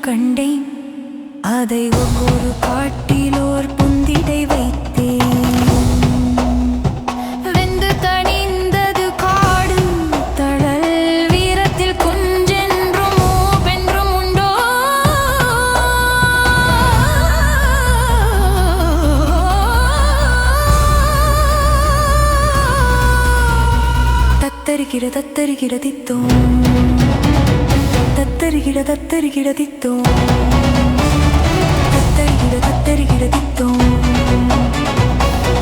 கண்டேன். அதை ஒவ்வொரு காட்டிலோர் புந்திடை வைத்தேன். வெந்து தணிந்தது காடு தழல் வீரத்தில் குஞ்சென்றும் மூப்பென்றும் உண்டோ. தத்தரிக்கிற தத்தரிக்கிற தித்தோம், தத்தரிக்கிற தத்தரிக்கிற தித்தோம், தத்தரிக்கிற தத்தரிக்கிற தித்தோம்,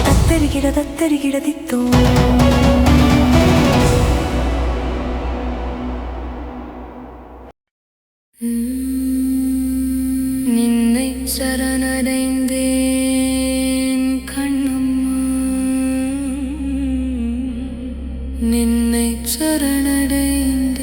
தத்தரிக்கிற தத்தரிக்கிற தித்தோம். நின்னை சரணடைந்தேன் கண்ணம்மா, நின்னை சரணடைந்தேன்.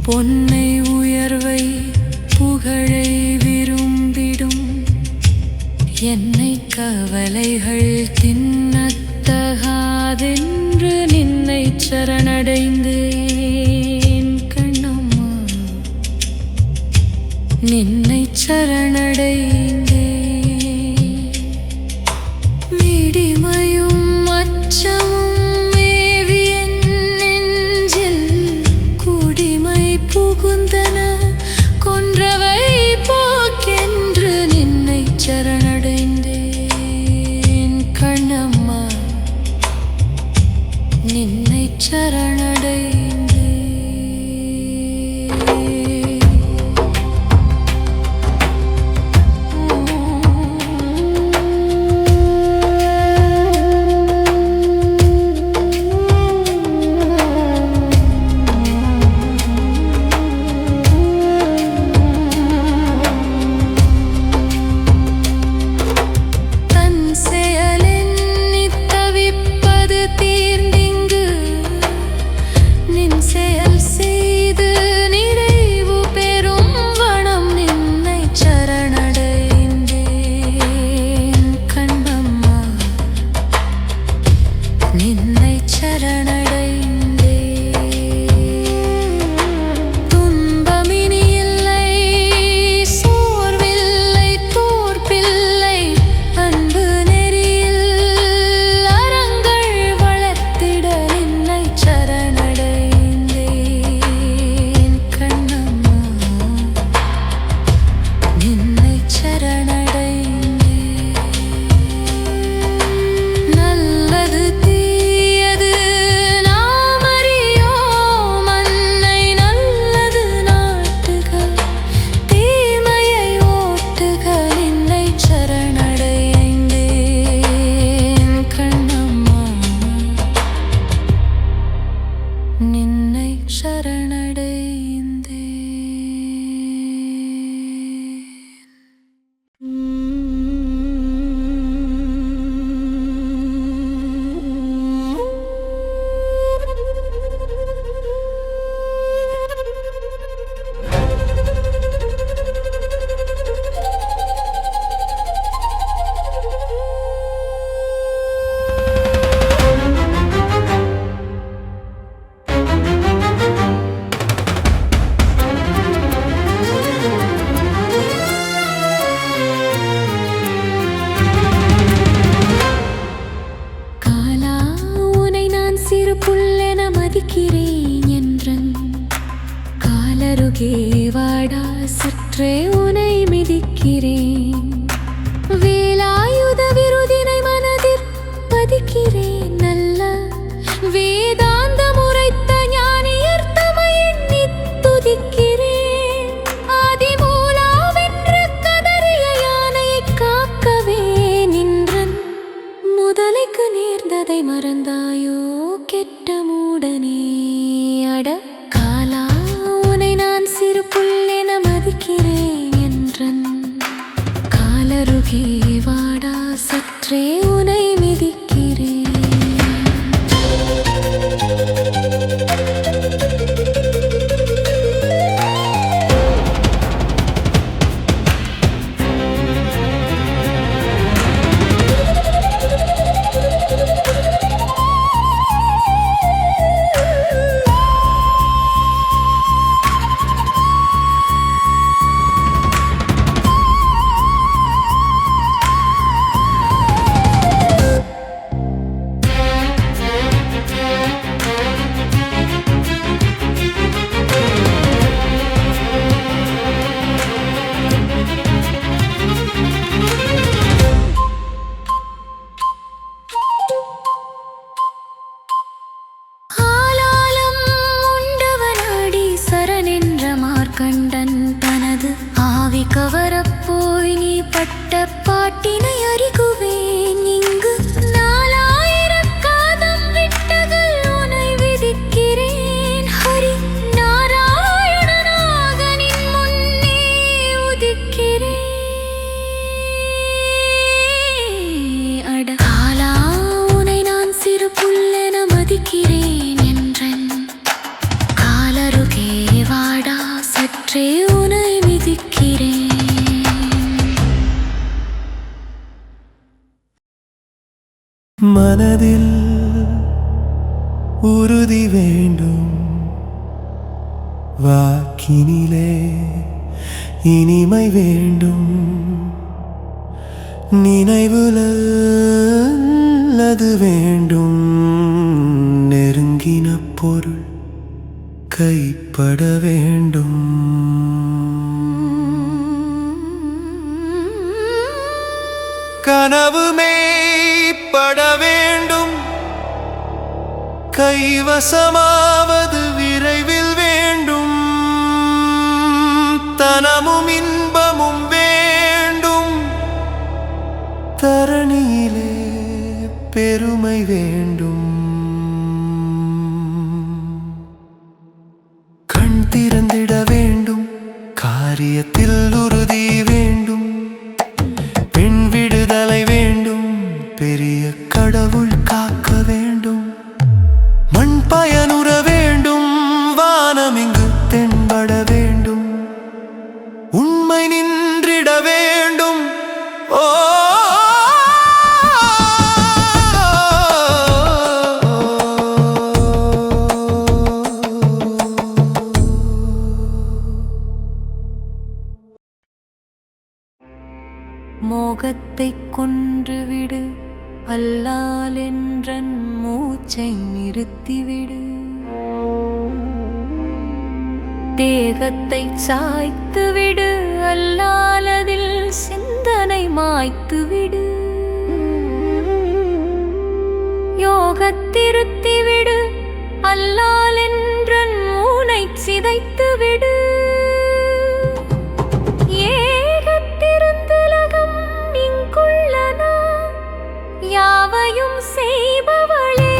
பொன்னை உயர்வை புகழை விரும்பிடும் என்னை கவலைகள் தின்னத்தகாதென்று நின்னை சரணடைந்தேன் கண்ணம்மா, நின்னை சரணடைந்தேன். விடிமையும் அச்சமும் புகுந்தன கொன்றவை போக்கென்று நின்னை சரணடைந்தேன் கண்ணம்மா, நின்னை சரணடைந்தேன். வாடா சற்றே உனை மிதிக்கிறேன், வேலாயுத விருதினை மனதில் பதிக்கிறேன். நல்ல வேதாந்த முறைத்த ஞானியர் தமை எண்ணி துதிக்கிறேன். ஆதிமூலாவென்று கதறிய யானையை காக்கவே நின்றன். முதலைக்கு நேர்ந்ததை மறந்தாயோ கெட்ட மூடனே? அட காலா, உனை நான் சிறு புல்லென மதிக்கிறேன் என்றன். காலருகே வாடா சற்றே உனை கவரப்போய் நீ பட்ட பாட்டினை அறிகுவேன் இங்கு 4000 காதம் விட்டகள் உனை விதிக்கிறேன் ஹரி நாராயணனாக நின் முன்னே உதிக்கிறேன் அட காலா உனை நான் சிறு புல்லென மதிக்கிறேன் என்றன் காலருகே வாடா சற்றே உனை மிதிக்கிறேன் மனதில் உறுதி வேண்டும் வாக்கினிலே இனிமை வேண்டும் நினைவுல அது வேண்டும் நெருங்கின பொருள் கைப்பட வேண்டும் கனவுமே பட வேண்டும் கைவசமாவது விரைவில் வேண்டும் தனமும் இன்பமும் வேண்டும் தரணியிலே பெருமை வேண்டும் கண் திறந்திட வேண்டும் காரியத்தில் உறுதி வேண்டும் பெண் விடுதலை வேண்டும் பெரிய கடவுள் காக்க வேண்டும் மண் பயனுற வேண்டும் வானம் இங்கு தென்பட வேண்டும் உண்மை நின்றிட வேண்டும் ஓ மோகத்தை கொன்றுவிடு அல்லால் என்றன் மூச்சை நிறுத்திவிடு தேகத்தை சாய்த்துவிடு அல்லால் அதில் சிந்தனை மாய்த்துவிடு யோகத்திருத்திவிடு அல்லால் என்றன் மூனை சிதைத்துவிடு யாவையும் செய்பவளே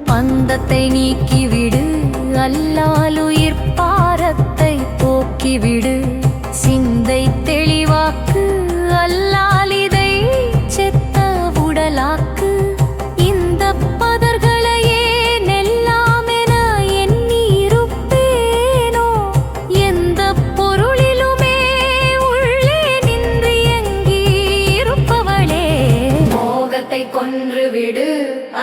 பந்தத்தை நீக்கிவிடு அல்லால் உயிர் பாரத்தை போக்கிவிடு சிந்தை தெளிவாக்கு அல்லால் இதை செத்த உடலாக்கு இந்த பதர்களையே நெல்லாம் என எண்ணி இருப்பேனோ எந்த பொருளிலுமே உள்ளே நின்று எங்கி இருப்பவளே மோகத்தை கொன்றுவிடு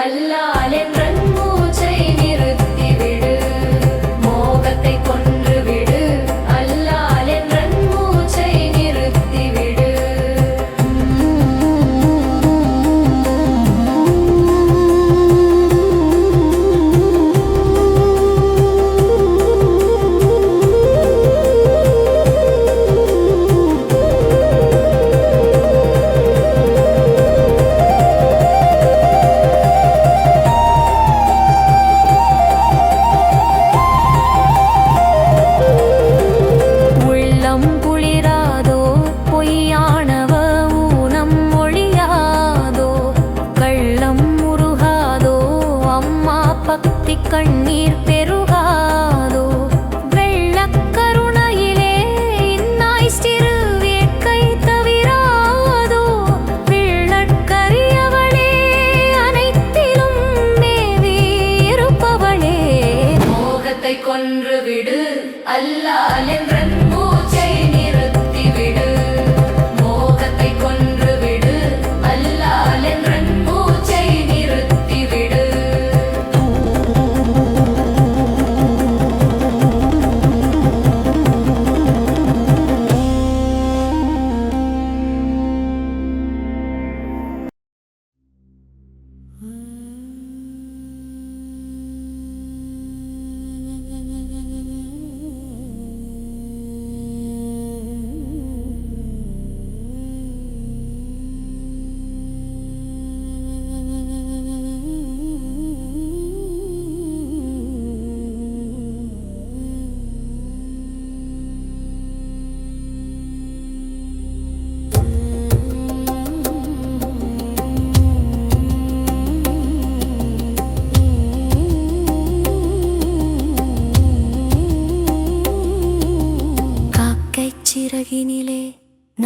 அல்லால் என்றன் மூச்சை நிறுத்திவிடு மோகத்தை கொன்றுவிடு அல்லால் என்றன் மூச்சை நிறுத்திவிடு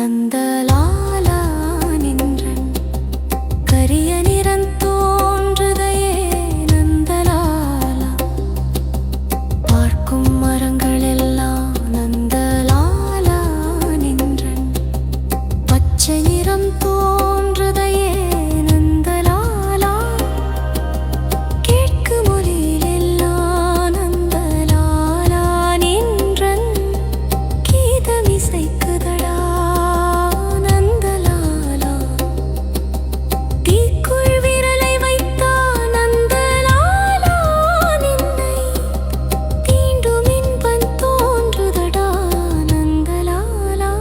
நந்தலாலா நின்றன் கரிய நிறம் தோன்றுதையே நந்தலாலா பார்க்கும் மரங்கள் எல்லாம் நந்தலாலா நின்றன் பச்சை நிறம் தோன்றுதையே நந்தலாலா கேட்கும் ஒலியிலெல்லாம் நந்தலாலா நின்றன் கீதம் இசைக்குதடா நந்தலாலா தீக்குள் விரலை வைத்தான் நந்தலாலா நின்னை தீண்டும் இன்பம் தோன்றுதடா நந்தலாலா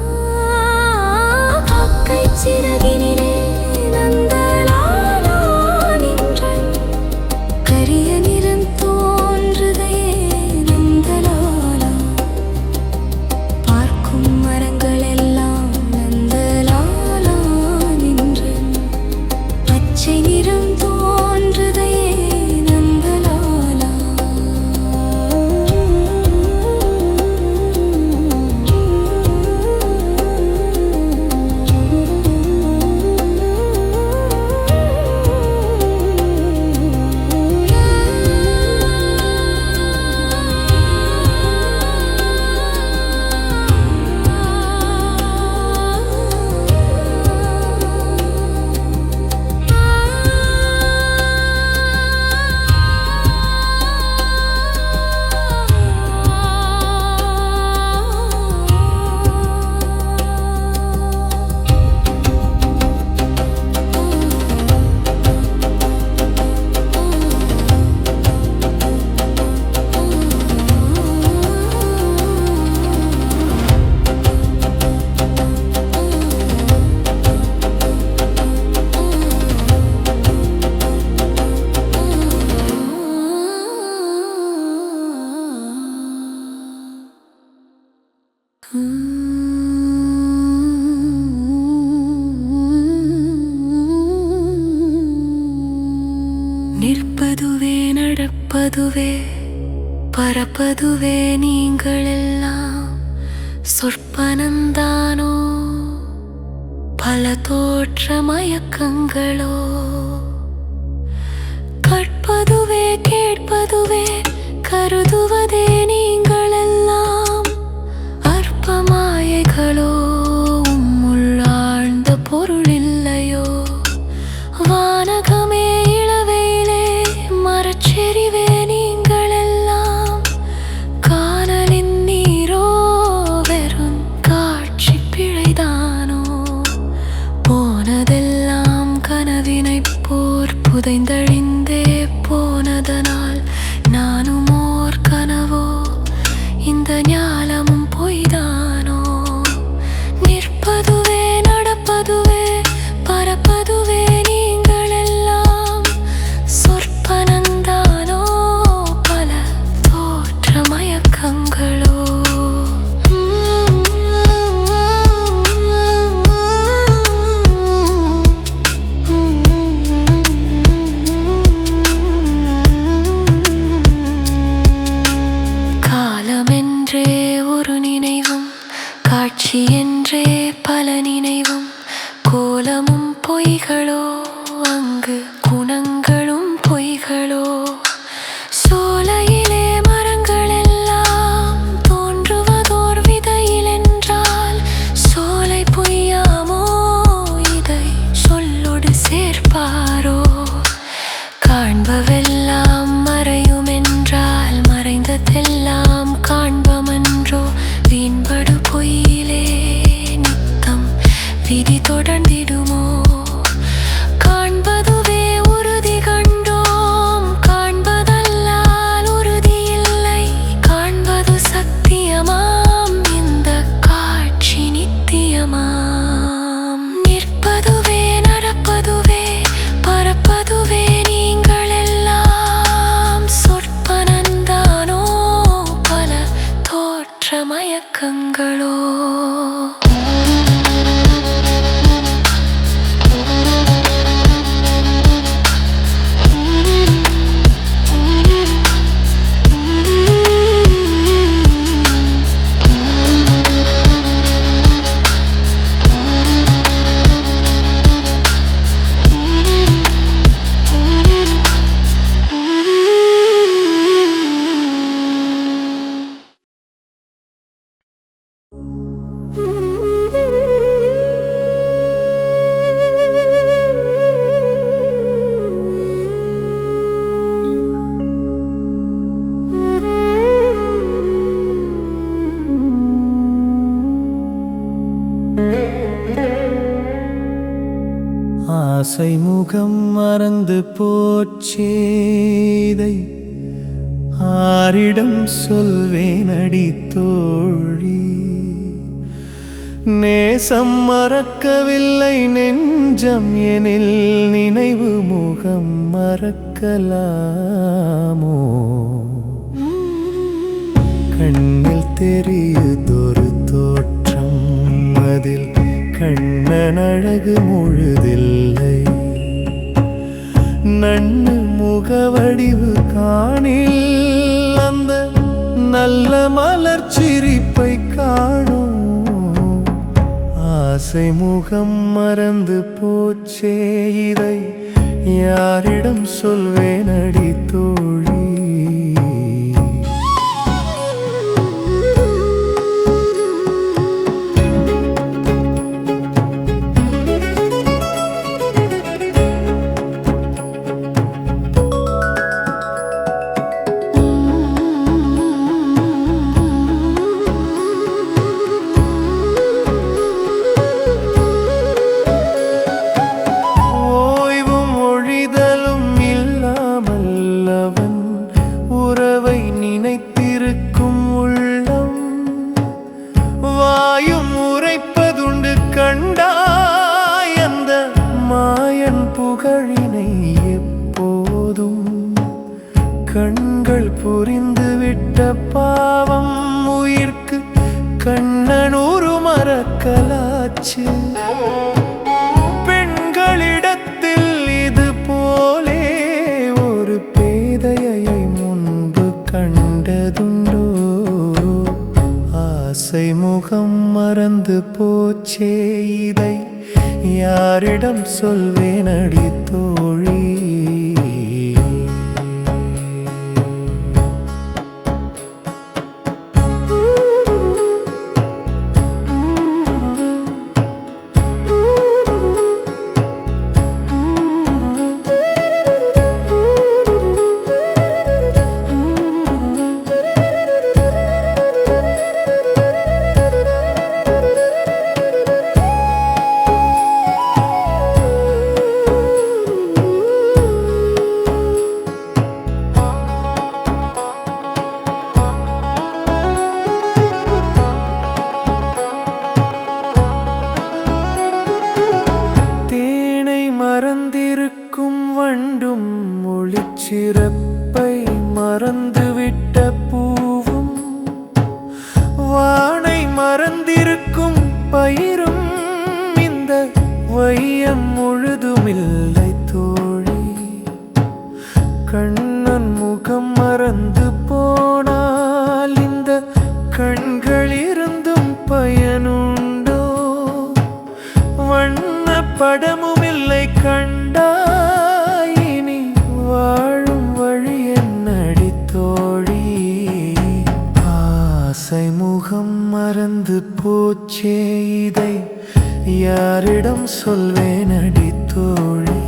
காக்கை சிறகினிலே நந்தலாலா நின்றன் கரிய நிறம் தோன்றுதையே நந்தலாலா பார்க்கும் மரங்கள் எல்லாம் நந்தலாலா நின்றன் பச்சை நிறம் தோன்றுதையே நந்தலாலா நிற்பதுவே நடப்பதுவே பறப்பதுவே நீங்களெல்லாம் சொற்பனந்தானோ பல தோற்ற மயக்கங்களோ கற்பதுவே கேட்பதுவே கருதுவதே நீங்களெல்லாம் அற்ப மாயைகளோ உம்முள்ளாழ்ந்த பொருள் இல்லையோ வானகமே இளவேலே மரச்செறிவே நீங்களெல்லாம் காணலின் நீரோ வெறும் காட்சி பிழைதானோ போனதெல்லாம் கனவினைப் போர் புதைந்தழிந்தே போனதனால் நானும் ஓர் கனவோ இந்த ஞாலமும் பொய்தானோ நிற்பதுவே நடப்பதுவே பறப்பதுவே நீங்களெல்லாம் சொற்பனந்தானோ பல தோற்ற மயக்கங்களோ காலமென்றே ஒரு நினைவும் காட்சி என்றே பல நினைவும் கோலமும் பொய்களோ அங்கு குணங்களும் பொய்களோ சோலையிலே மரங்கள் எல்லாம் தோன்றுவதோர் விதையிலென்றால் சோலை பொய்யாமோ இதை சொல்லொடு சேர்ப்பாரோ காண்பவெல்லாம் மறையுமென்றால் மறைந்ததெல்லாம் காண்பமன்றோ வீண்படு பொய்யிலே நித்தம் விதி தொடர்ந்திடுமோ காண்பதுவே உறுதி கண்டோம் காண்பதல்லால் உறுதி இல்லை காண்பது சத்தியமாம் இந்த காட்சி நித்தியமாம் நிற்பதுவே நடப்பதுவே பறப்பதுவே நீங்களெல்லாம் சொற்பனந்தானோ பல தோற்ற மயக்கங்களோ ஆசை முகம் மறந்து போச்சேதை ஆரிடம் சொல்வேனடி தோழி நேசம் மறக்கவில்லை நெஞ்சம் எனில் நினைவு முகம் மறக்கலாமோ கண்ணில் தெரியுதொரு தோற்றம் அதில் கண்ணன் அழகு முழுதில்லை நன்னு முகவடிவு காணில் அந்த நல்ல மலர் சிரிப்பை காணும் ஆசை முகம் மறந்து போச்சே இதை யாரிடம் சொல்வேனடி தோழி புகழினை எப்போதும் கண்கள் புரிந்துவிட்ட பாவம் உயிர்க்கு கண்ணன் ஒரு மறக்கலாச்சு பெண்களிடத்தில் இது போலே ஒரு பேதையை முன்பு கண்டதுண்டோ ஆசை முகம் மறந்து போச்சே இதை யாரிடம் சொல்வேனடி தோழி மறந்திருக்கும் வண்டும் ஒளிச்சிறப்பை மறந்துவிட்ட பூவும் வானை மறந்திருக்கும் பயிரும் இந்த வையம் முழுதுமில்லை தோழி கண்ணன் முகம் மறந்து போனால் இந்த கண்கள் இருந்தும் பயனுண்டோ வண்ண படமுமில்லை கண்டாயினி வாழும் வழி என்னடி தோழி ஆசை முகம் மறந்து போச்சே இதை யாரிடம் சொல்வேனடி தோழி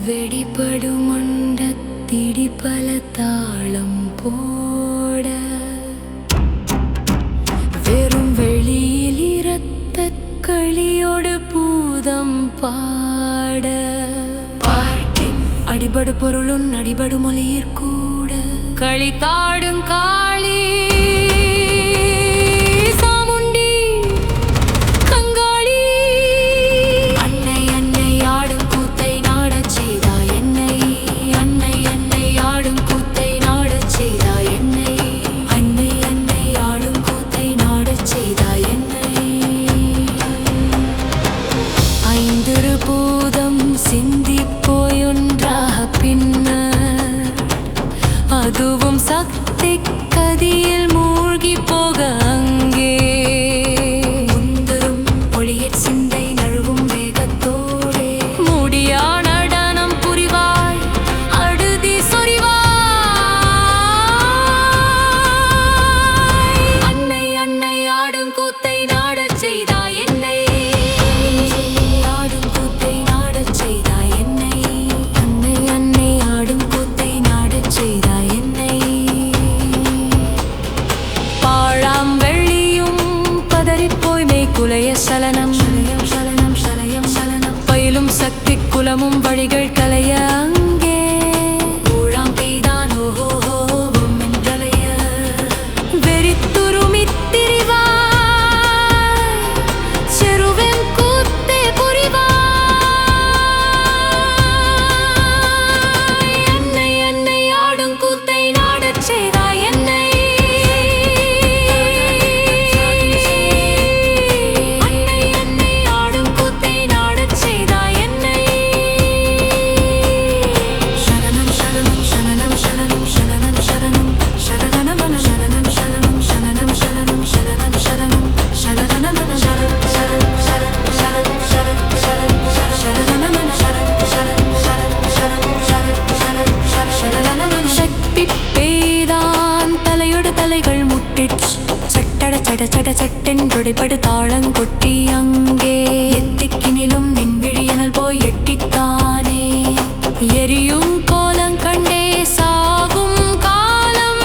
வெடிபடும் மண்டத்திடி பல தாளம் போட வெறும் வெளியில் இரத்த களியோடு பூதம் பாட அடிபடு பொருளும் அடிபடு மொழியிற் கூட களி தாடும் காளி அன்னை பக்தியில் மூழ்கி போக அங்கே முந்தரும் ஒளியற் சிந்தை நழுவும் வேகத்தோடே முடியா நடனம் புரிவாய் அடுதி சொரிவாய். அன்னை அன்னை ஆடும் கூத்தை நாடச் செய்தாய் என்னை, ஆடும் கூத்தை நாடச் செய்தாய் என்னை. அன்னை அன்னை ஆடும் கூத்தை நாடச் செய்தாய் என்னை. பாழாம் வெள்ளியும் பதறிப்போய் மெய்க்குலைய சலனம் சலயம் சலனம் சலயம் சலனம் பயிலும் சக்தி குலமும் வழிகள் கலைய அங்கே ஊழாம் பெய்தான் ஓஹோஹோவும் என்றலைய வெறித்துருமித் திரிவாய் செருவெம் கூத்தே புரிவாய். அன்னை அன்னை ஆடும் கூத்தை நாடச் செய்தாய் என்னை. அன்னை அன்னை ஆடும் கூத்தை நாடச் செய்தாய் என்னை. சரணம் சரணம் சரணம் சரணம் சரணம் சரணம் சரணமன சரணம் சரணம் சரணம் சரணம் சரணம் சரணம் சரணமன சரணம் சரணம் சரணம் சரணம் சரணம் சரணமன சரணம் சரணம் சரணம் சரணம் சரணம் சரணமன சக்தி பேதான் தலையோடு தலைகள் முட்டிச் சட்டட சட சட சட்டென்றொடைபடு தாளங்கொட்டி அங்கே எத்திக்கினிலும் நின்விழியனல் போய் எட்டித்தானே எரியும் கோலம் கண்டே சாகும் காலம்.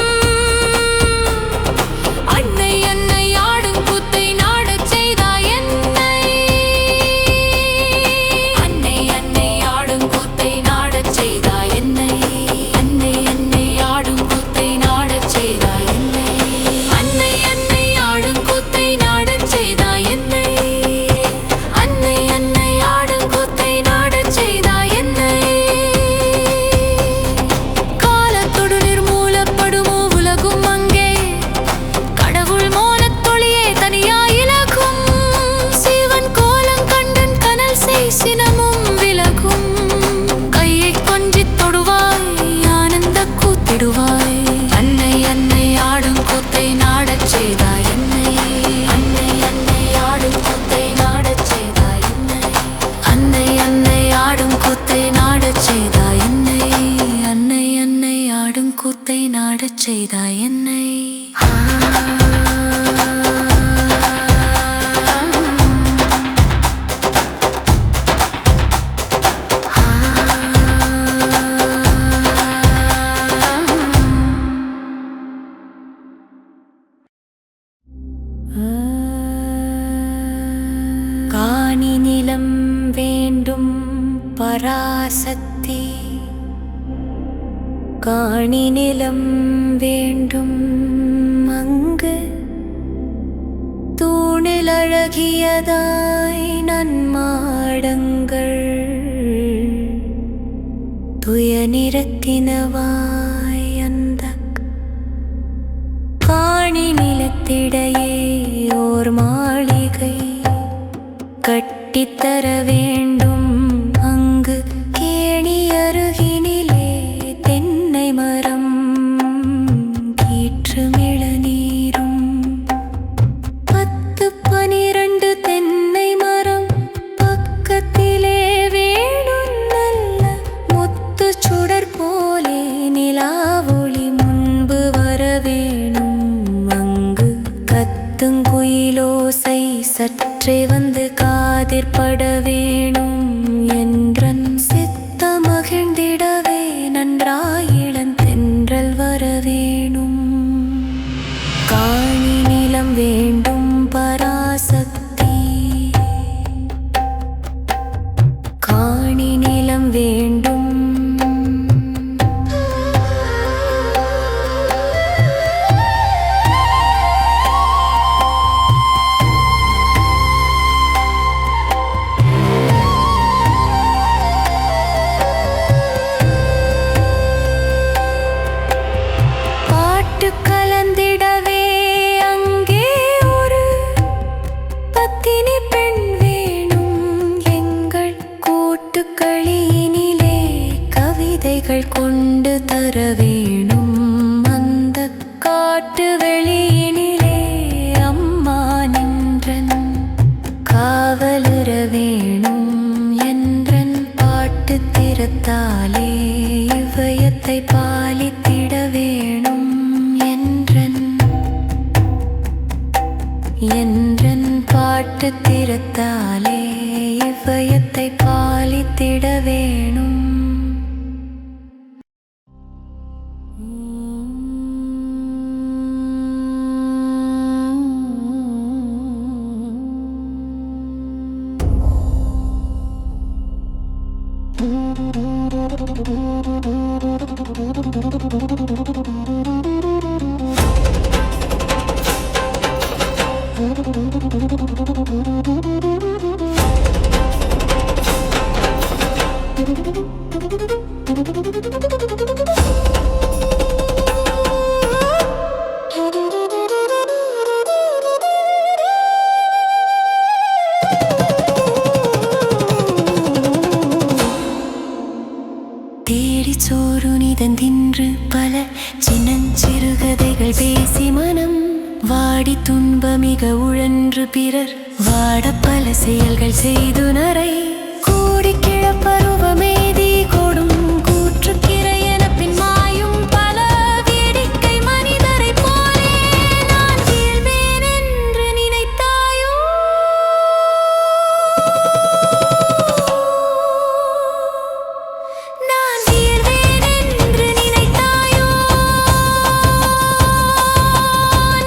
அன்னை அன்னை ஆடும் கூத்தை நாடச் செய்தாய் என்னை. அன்னை அன்னை ஆடும் கூத்தை நாடச் செய்தாய் என்னை. அன்னை அன்னை ஆடும் கூத்தை நாடச் செய்தாய் என்னை. அன்னை அன்னை ஆடும் கூத்தை நாடச் செய்தாய் என்னை. அன்னை அன்னை ஆடும் கூத்தை நாடச் செய்தாய் என்னை. காலத்தொடு நிர்மூலப்படுமோ உலகும் அங்கே கடவுள் மோனத்தொழியே தனியாய் இலகும் சிவன் கோலம் கண்டன் கனல் செய் சினமும் விலகும் கையை கொஞ்சித் தொடுவாய் ஆனந்த கூத்திடுவாய். அன்னை அன்னை ஆடும் கூத்தை நாடச் செய்தாய் என்னை. அன்னை அன்னை ஆடும் கூத்தை நாடச் செய்தாய் என்னை. அன்னை அன்னை ஆடும் கூத்தை நாடச் செய்தாய் என்னை. அன்னை அன்னை ஆடும் கூத்தை நாடச் செய்தாய் என்னை. காணி நிலம் வேண்டும் பராசக்தி, காணி நிலம் வேண்டும் அங்கு தூணில் அழகியதாய் நன்மாடங்கள் துய நிறத்தினவாய் அந்த காணி நிலத்திடையே ஓர் மாளிகை கட்டித்தர வேண்டும் அங்கு கேணி அருகினிலே தென்னை மரம் கீற்றுமிள நீரும் 10-12 தென்னை மரம் பக்கத்திலே வேணும் நல்ல முத்து சுடர் போலே நிலாவொளி முன்பு வர வேணும் அங்கு கத்துங்குயிலோசை சற்றே வந்து காதிற்பட வேணும் என்றன் சித்த மகிழ்ந்திடவே நன்றாயிளம் தென்றல் வர வேணும். காணி நிலம் வேண்டும் பராசக்தி, காணி நிலம் வேண்டும். கலந்திடவே அங்கே ஒரு பத்தினி பெண் வேணும் எங்கள் கூட்டுக்களினிலே கவிதைகள் கொண்டு தர வேணும் அந்த காட்டு திறத்தாலே இவ்வையத்தை பாலித்திட வேணும் என்றன் பாட்டு திறத்தாலே இவ்வையத்தை பாலித்திட வேணும். தின்று பல சின்னஞ்சிறுகதைகள் பேசி மனம் வாடி துன்பமிக உழன்று பிறர் வாட பல செயல்கள் செய்து நரை கூடி கிழப்பருவமேதி கொடும் கூற்றுக்கிறை என பின்மாயும் பல வேடிக்கை மனிதரை போலே நான் வீழ்வேன் என்று நினைத்தாயோ? நான் வீழ்வேன் என்று நினைத்தாயோ?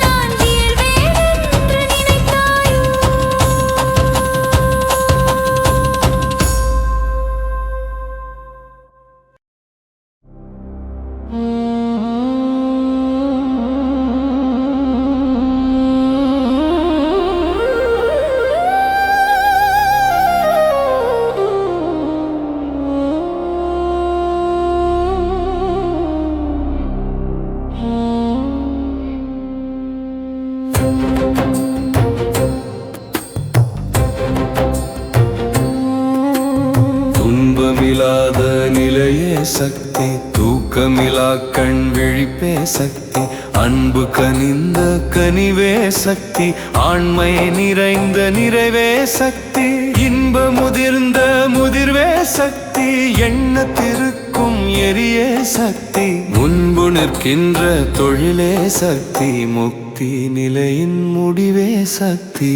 நான் வீழ்வேன் என்று நினைத்தாயோ? துன்பமில்லாத நிலையே சக்தி, தூக்கமில்லா கண் விழிப்பே சக்தி, அன்பு கனிந்த கனிவே சக்தி, ஆண்மை நிறைந்த நிறைவே சக்தி, இன்ப முதிர்ந்த முதிர்வே சக்தி, எண்ணத்திருக்கும் எரியே சக்தி, முன்பு நிற்கின்ற தொழிலே சக்தி, முக்தி நிலையின் முடிவே சக்தி.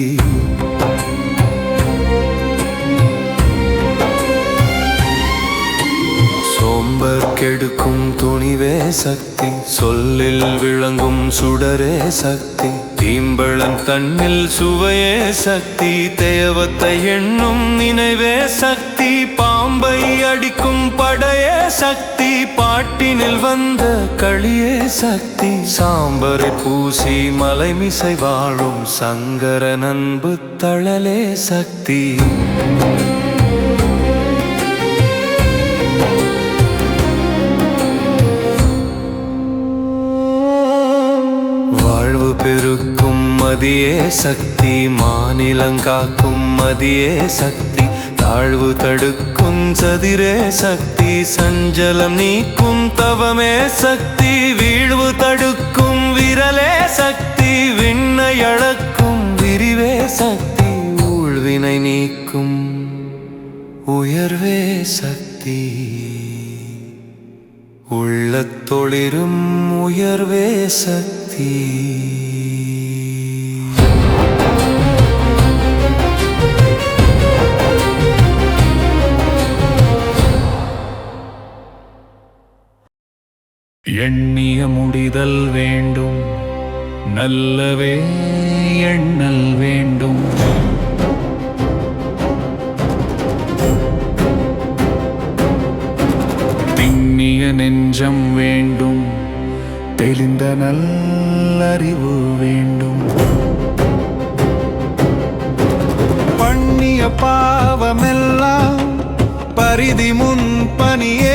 சோம்பர் கெடுக்கும் துணிவே சக்தி, சொல்லில் விளங்கும் சுடரே சக்தி, தீம்பழம் தன்னில் சுவையே சக்தி, தேவத்தை எண்ணும் நினைவே சக்தி, பாம்பை அடிக்கும் படையே சக்தி, பாட்டினில் வந்த களியே சக்தி, சாம்பரை பூசி மலைமிசை வாழும் சங்கரன் அன்பு தழலே சக்தி. வாழ்வு பெருக்கும் மதியே சக்தி, மாநிலங்காக்கும் மதியே சக்தி, தாழ்வு தடுக்கும் சதிரே சக்தி, சஞ்சலம் நீக்கும் தவமே சக்தி, வீழ்வு தடுக்கும் விரலே சக்தி, விண்ணை அளக்கும் விரிவே சக்தி, ஊழ்வினை நீக்கும் உயர்வே சக்தி, உள்ளத்தொளிரும் உயர்வே சக்தி. எண்ணிய முடிதல் வேண்டும், நல்லவே எண்ணல் வேண்டும், திண்ணிய நெஞ்சம் வேண்டும், தெளிந்த நல்லறிவு வேண்டும், பண்ணிய பாவமெல்லாம் பரிதி முன் பணியே